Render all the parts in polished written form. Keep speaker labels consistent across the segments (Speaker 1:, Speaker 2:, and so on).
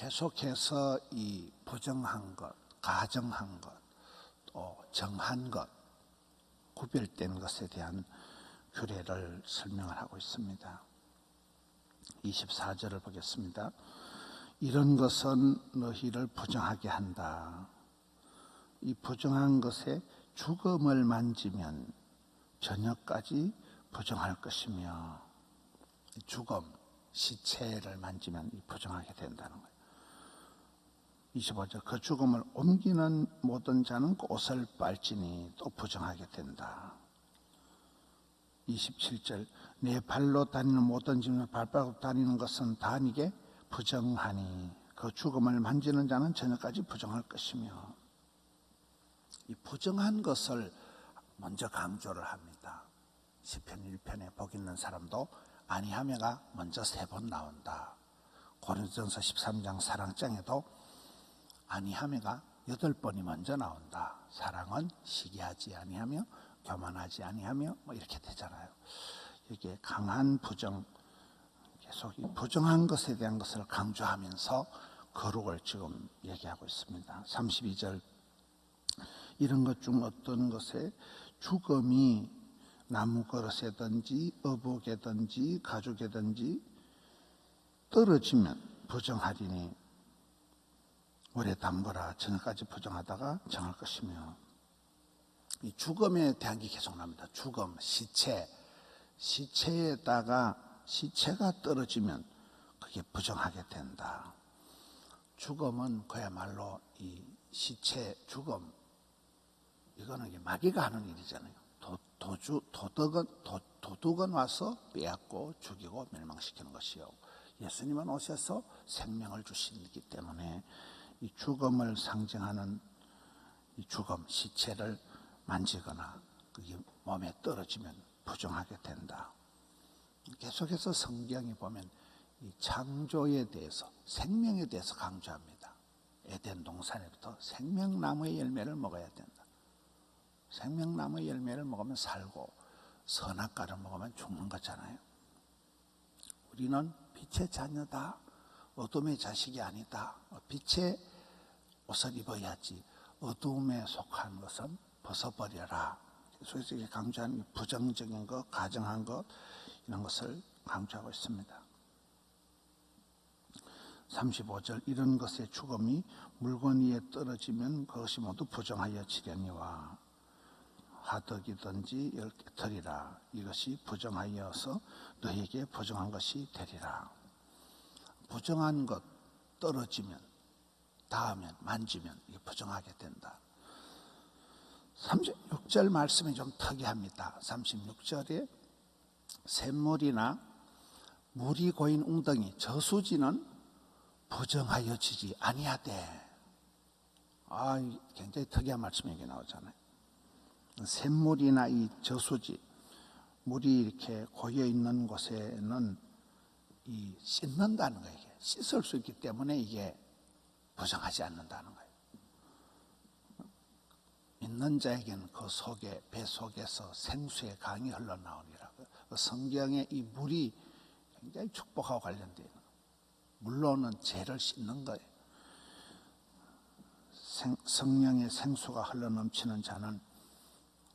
Speaker 1: 계속해서 이 부정한 것, 가정한 것, 또 정한 것, 구별된 것에 대한 규례를 설명을 하고 있습니다. 24절을 보겠습니다. 이런 것은 너희를 부정하게 한다. 이 부정한 것에 죽음을 만지면 저녁까지 부정할 것이며, 죽음, 시체를 만지면 부정하게 된다는 거예요. 25절, 그 죽음을 옮기는 모든 자는 옷을 빨지니 또 부정하게 된다. 27절, 내 발로 다니는 모든 짐을 발바닥으로 다니는 것은 다 네게 부정하니 그 죽음을 만지는 자는 저녁까지 부정할 것이며, 이 부정한 것을 먼저 강조를 합니다. 시편 1편에 복 있는 사람도 아니하며가 먼저 3번 나온다. 고린도전서 13장 사랑장에도 아니하며가 8번이 먼저 나온다. 사랑은 시기하지 아니하며 교만하지 아니하며 이렇게 되잖아요. 이게 강한 부정, 계속 이 부정한 것에 대한 것을 강조하면서 거룩을 지금 얘기하고 있습니다. 32절, 이런 것 중 어떤 것에 죽음이 나무 그릇에든지 어복에든지 가죽에든지 떨어지면 부정하리니 오래 담보라 저녁까지 부정하다가 정할 것이며, 이 죽음에 대한 게 계속 나옵니다. 죽음, 시체에다가 시체가 떨어지면 그게 부정하게 된다. 죽음은 그야말로 이 시체, 죽음, 이거는 마귀가 하는 일이잖아요. 도둑은 와서 빼앗고 죽이고 멸망시키는 것이요, 예수님은 오셔서 생명을 주시기 때문에 이 죽음을 상징하는 이 죽음, 시체를 만지거나 그게 몸에 떨어지면 부정하게 된다. 계속해서 성경이 보면 이 창조에 대해서, 생명에 대해서 강조합니다. 에덴 동산에부터 생명나무의 열매를 먹어야 된다. 생명나무의 열매를 먹으면 살고 선악과를 먹으면 죽는 거잖아요. 우리는 빛의 자녀다, 어둠의 자식이 아니다. 빛의 옷을 입어야지 어둠에 속한 것은 벗어버려라. 그래서 강조하는 부정적인 것, 가정한 것, 이런 것을 강조하고 있습니다. 35절, 이런 것의 죽음이 물건 위에 떨어지면 그것이 모두 부정하여 지려니와 화덕이든지 열깨터리라. 이것이 부정하여서 너에게 부정한 것이 되리라. 부정한 것 떨어지면, 닿으면, 만지면 이게 부정하게 된다. 36절 말씀이 좀 특이합니다. 36절에 샘물이나 물이 고인 웅덩이, 저수지는 부정하여지지 아니하되. 굉장히 특이한 말씀이 여기 나오잖아요. 샘물이나 이 저수지, 물이 이렇게 고여 있는 곳에는 이 씻는다는 거예요. 씻을 수 있기 때문에 이게 부정하지 않는다는 거예요. 믿는 자에게는 그 속에, 배 속에서 생수의 강이 흘러나오리라. 성경에 이 물이 굉장히 축복하고 관련되어 있는 거예요. 물로는 죄를 씻는 거예요. 성령의 생수가 흘러넘치는 자는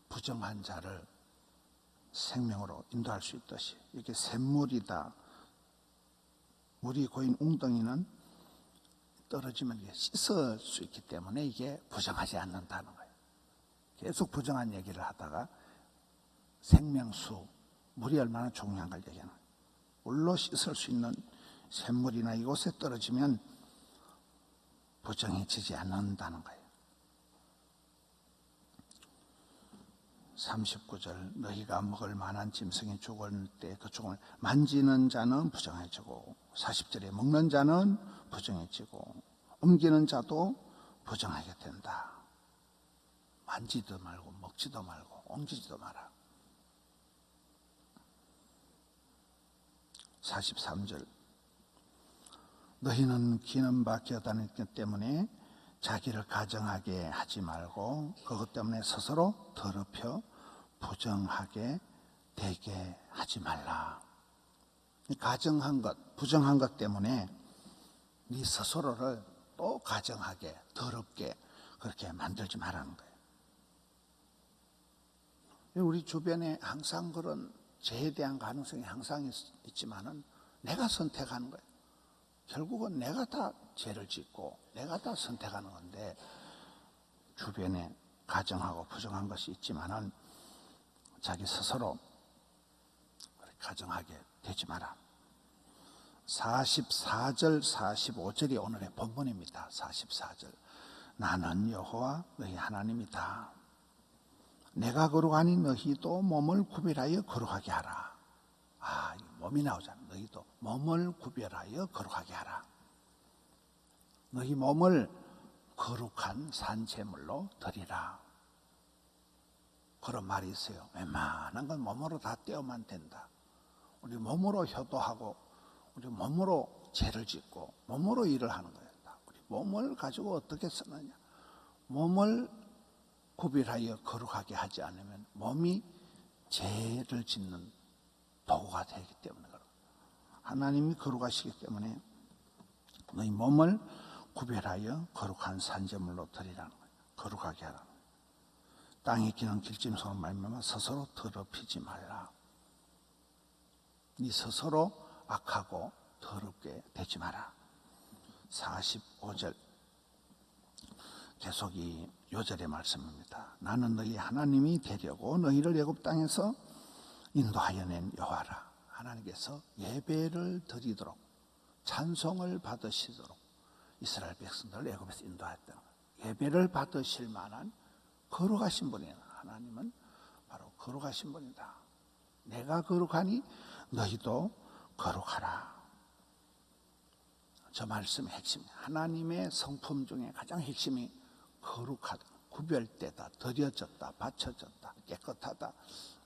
Speaker 1: 부정한 자를 생명으로 인도할 수 있듯이, 이렇게 샘물이다, 물이 고인 웅덩이는 떨어지면 이게 씻을 수 있기 때문에 이게 부정하지 않는다는 거예요. 계속 부정한 얘기를 하다가 생명수, 물이 얼마나 중요한 걸 얘기하는 거예요. 물로 씻을 수 있는 샘물이나 이곳에 떨어지면 부정해지지 않는다는 거예요. 39절, 너희가 먹을 만한 짐승이 죽을 때 그 죽음을 만지는 자는 부정해지고, 40절에 먹는 자는 부정해지고 옮기는 자도 부정하게 된다. 만지도 말고 먹지도 말고 옮기지도 마라. 43절, 너희는 기는 바 기어다녔기 때문에 자기를 가정하게 하지 말고 그것 때문에 스스로 더럽혀 부정하게 되게 하지 말라. 가정한 것, 부정한 것 때문에 네 스스로를 또 가정하게 더럽게 그렇게 만들지 말라는 거예요. 우리 주변에 항상 그런 죄에 대한 가능성이 항상 있지만은 내가 선택하는 거예요. 결국은 내가 다 죄를 짓고 내가 다 선택하는 건데, 주변에 가정하고 부정한 것이 있지만은 자기 스스로 가정하게 되지 마라. 44절 45절이 오늘의 본문입니다. 44절. 나는 여호와 너희 하나님이다. 내가 거룩하니 너희도 몸을 구별하여 거룩하게 하라. 몸이 나오잖아. 너희도 몸을 구별하여 거룩하게 하라. 너희 몸을 거룩한 산제물로 드리라. 그런 말이 있어요. 웬만한 건 몸으로 다 떼어만 된다. 우리 몸으로 효도하고 우리 몸으로 죄를 짓고 몸으로 일을 하는 거예요. 우리 몸을 가지고 어떻게 쓰느냐. 몸을 구별하여 거룩하게 하지 않으면 몸이 죄를 짓는 도구가 되기 때문에 그렇습니다. 하나님이 거룩하시기 때문에 너희 몸을 구별하여 거룩한 산제물로 드리라는 거예요. 거룩하게 하라는 거예요. 땅에 기는 길짐승으로 말미암아 스스로 더럽히지 말라. 네 스스로 악하고 더럽게 되지 마라. 45절 계속 이 요절의 말씀입니다. 나는 너희 하나님이 되려고 너희를 애굽 땅에서 인도하여 낸 여호와라. 하나님께서 예배를 드리도록 찬송을 받으시도록 이스라엘 백성들을 애굽에서 인도하였다는 거예요. 예배를 받으실 만한 거룩하신 분이에요. 하나님은 바로 거룩하신 분이다. 내가 거룩하니 너희도 거룩하라. 저 말씀의 핵심, 하나님의 성품 중에 가장 핵심이 거룩하다, 구별되다, 드려졌다, 바쳐졌다, 깨끗하다.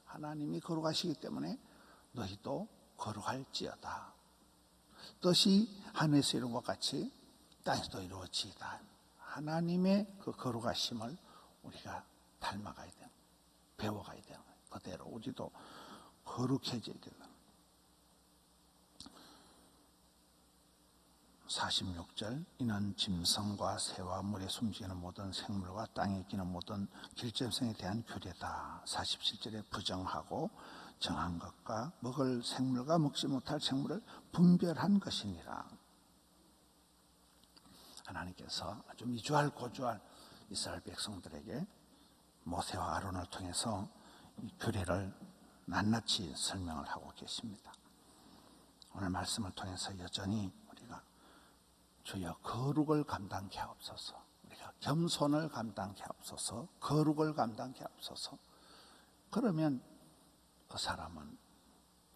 Speaker 1: 하나님이 거룩하시기 때문에 너희도 거룩할지어다. 뜻이 하늘에서 이룬 것 같이 땅에서도 이루어지이다. 하나님의 그 거룩하심을 우리가 닮아가야 돼요. 배워가야 돼요. 그대로 우리도 거룩해져야 된다. 46절 이는 짐승과 새와 물에 숨지는 모든 생물과 땅에 기는 모든 길짐승에 대한 규례다. 47절에 부정하고 정한 것과 먹을 생물과 먹지 못할 생물을 분별한 것이니라. 하나님께서 아주 미주알 고주알 이스라엘 백성들에게 모세와 아론을 통해서 이 규례를 낱낱이 설명을 하고 계십니다. 오늘 말씀을 통해서 여전히 우리가 주여 거룩을 감당케 하옵소서, 우리가 겸손을 감당케 하옵소서, 거룩을 감당케 하옵소서. 그러면 그 사람은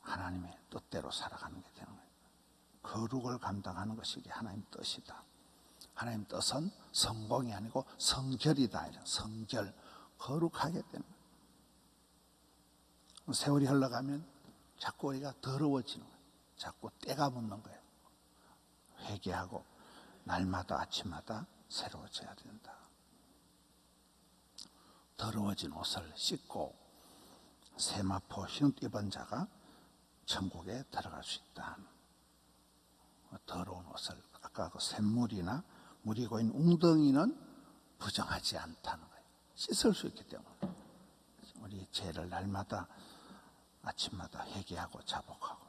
Speaker 1: 하나님의 뜻대로 살아가는 게 되는 거예요. 거룩을 감당하는 것이 하나님 뜻이다. 하나님 뜻은 성공이 아니고 성결이다. 성결, 거룩하게 되는 거예요. 세월이 흘러가면 자꾸 우리가 더러워지는 거예요. 자꾸 때가 묻는 거예요. 회개하고 날마다 아침마다 새로워져야 된다. 더러워진 옷을 씻고 세마포 흰옷 입은 자가 천국에 들어갈 수 있다. 더러운 옷을, 아까 그 샘물이나 물이 고인 웅덩이는 부정하지 않다는 거예요. 씻을 수 있기 때문에 우리 죄를 날마다 아침마다 회개하고 자복하고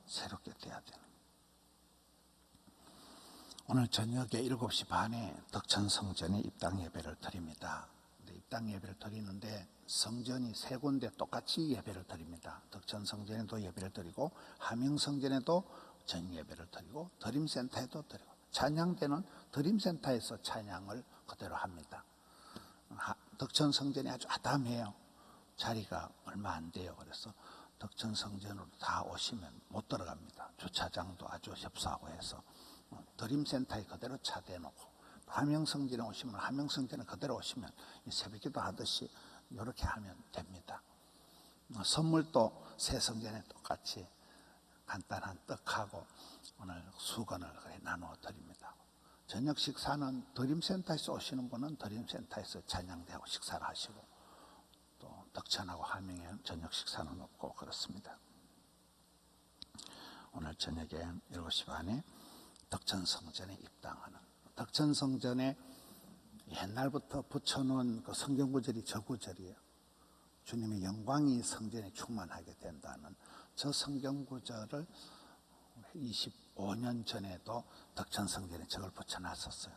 Speaker 1: 새롭게 돼야 되는 거예요. 오늘 저녁에 7시 반에 덕천성전에 입당 예배를 드립니다. 입당 예배를 드리는데 성전이 3군데 똑같이 예배를 드립니다. 덕천성전에도 예배를 드리고 함영성전에도 전 예배를 드리고 드림센터에도 드리고, 찬양대는 드림센터에서 찬양을 그대로 합니다. 덕천성전이 아주 아담해요. 자리가 얼마 안 돼요. 그래서 덕천성전으로 다 오시면 못 들어갑니다. 주차장도 아주 협소하고 해서 드림센터에 그대로 차 대놓고, 함영성전에 오시면 함영성전에 그대로 오시면 새벽기도 하듯이 이렇게 하면 됩니다. 선물도 새 성전에 똑같이 간단한 떡하고 오늘 수건을 나누어 드립니다. 저녁 식사는 드림센터에서 오시는 분은 드림센터에서 찬양대하고 식사를 하시고, 또 덕천하고 함영에는 저녁 식사는 없고 그렇습니다. 오늘 저녁에 7시 반에 덕천성전에 입당하는, 덕천성전에 옛날부터 붙여놓은 그 성경구절이 저 구절이에요. 주님의 영광이 성전에 충만하게 된다는 저 성경구절을 25년 전에도 덕천성전에 저걸 붙여놨었어요.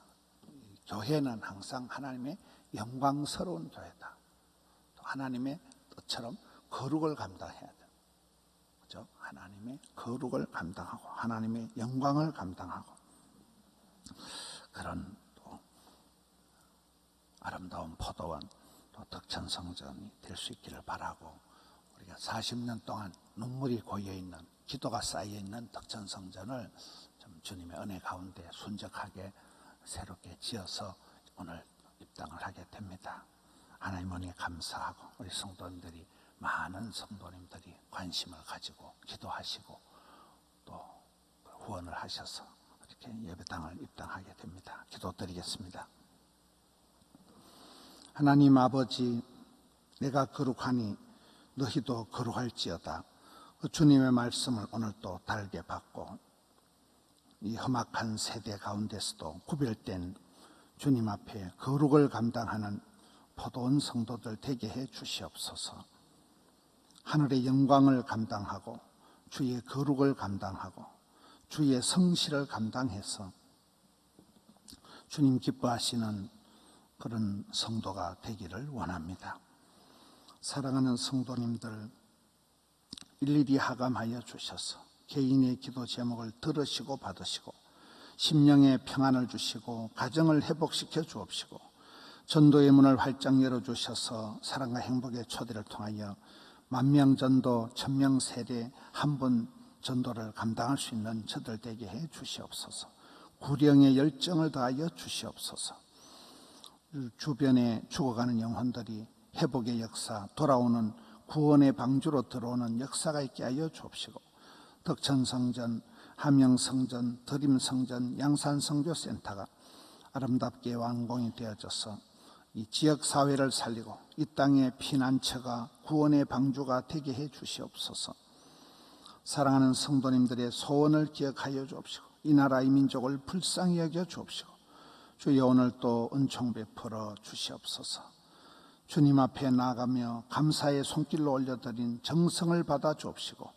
Speaker 1: 교회는 항상 하나님의 영광스러운 교회다. 또 하나님의 뜻처럼 거룩을 감당해야 돼요. 그죠? 하나님의 거룩을 감당하고 하나님의 영광을 감당하고 그런 또 아름다운 포도원, 또 덕천성전이 될 수 있기를 바라고, 우리가 40년 동안 눈물이 고여있는, 기도가 쌓여있는 덕천성전을 좀 주님의 은혜 가운데 순적하게 새롭게 지어서 오늘 입당을 하게 됩니다. 하나님 은혜에 감사하고, 우리 성도님들이, 많은 성도님들이 관심을 가지고 기도하시고 또 후원을 하셔서 이렇게 예배당을 입당하게 됩니다. 기도드리겠습니다. 하나님 아버지, 내가 거룩하니 너희도 거룩할지어다. 그 주님의 말씀을 오늘 또 달게 받고 이 험악한 세대 가운데서도 구별된 주님 앞에 거룩을 감당하는 포도원 성도들 되게 해 주시옵소서. 하늘의 영광을 감당하고 주의 거룩을 감당하고 주의 성실을 감당해서 주님 기뻐하시는 그런 성도가 되기를 원합니다. 사랑하는 성도님들, 일일이 하감하여 주셔서 개인의 기도 제목을 들으시고 받으시고 심령의 평안을 주시고 가정을 회복시켜 주옵시고 전도의 문을 활짝 열어주셔서 사랑과 행복의 초대를 통하여 만명전도 천명세례 한 분 전도를 감당할 수 있는 저들 되게 해 주시옵소서. 구령의 열정을 더하여 주시옵소서. 주변에 죽어가는 영혼들이 회복의 역사, 돌아오는 구원의 방주로 들어오는 역사가 있게 하여 주옵시고 덕천성전, 함영성전, 드림성전, 양산성교센터가 아름답게 완공이 되어져서 이 지역사회를 살리고 이 땅의 피난처가 구원의 방주가 되게 해 주시옵소서. 사랑하는 성도님들의 소원을 기억하여 주옵시고 이 나라 이 민족을 불쌍히 여겨 주옵시고 주여 오늘 또 은총 베풀어 주시옵소서. 주님 앞에 나아가며 감사의 손길로 올려드린 정성을 받아 주옵시고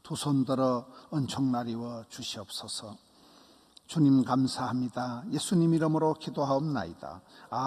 Speaker 1: 두 손 들어 은총 나리워 주시옵소서. 주님 감사합니다. 예수님 이름으로 기도하옵나이다. 아멘.